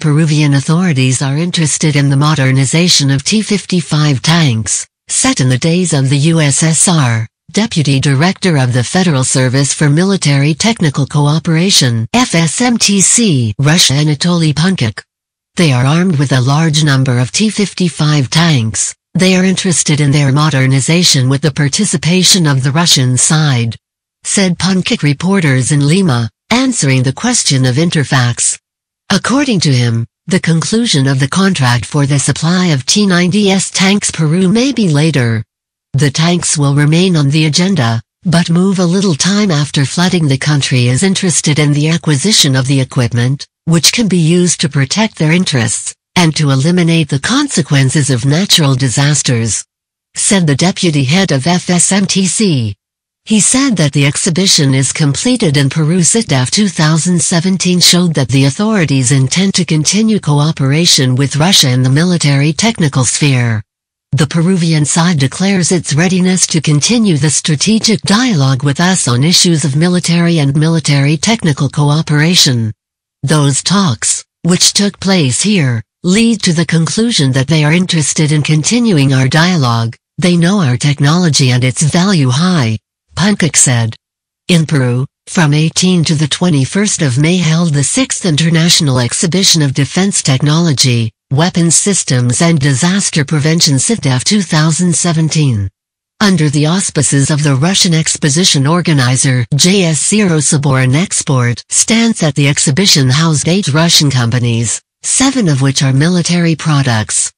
Peruvian authorities are interested in the modernization of T-55 tanks, set in the days of the USSR. Deputy Director of the Federal Service for Military Technical Cooperation (FSMTC), Russia Anatoly Punkik. They are armed with a large number of T-55 tanks. They are interested in their modernization with the participation of the Russian side, said Punkik reporters in Lima, answering the question of Interfax. According to him, the conclusion of the contract for the supply of T-90S tanks Peru may be later. The tanks will remain on the agenda, but move a little time after flooding. The country is interested in the acquisition of the equipment, which can be used to protect their interests, and to eliminate the consequences of natural disasters, said the deputy head of FSMTC. He said that the exhibition is completed in Peru. SITDAF 2017 showed that the authorities intend to continue cooperation with Russia in the military technical sphere. The Peruvian side declares its readiness to continue the strategic dialogue with us on issues of military and military technical cooperation. Those talks, which took place here, lead to the conclusion that they are interested in continuing our dialogue. They know our technology and its value high, Punkik said. In Peru, from 18 to the 21st of May held the 6th International Exhibition of Defense Technology, Weapons Systems and Disaster Prevention SITDAF 2017. Under the auspices of the Russian exposition organizer JS0 Saborinexport, stands at the exhibition housed 8 Russian companies, 7 of which are military products.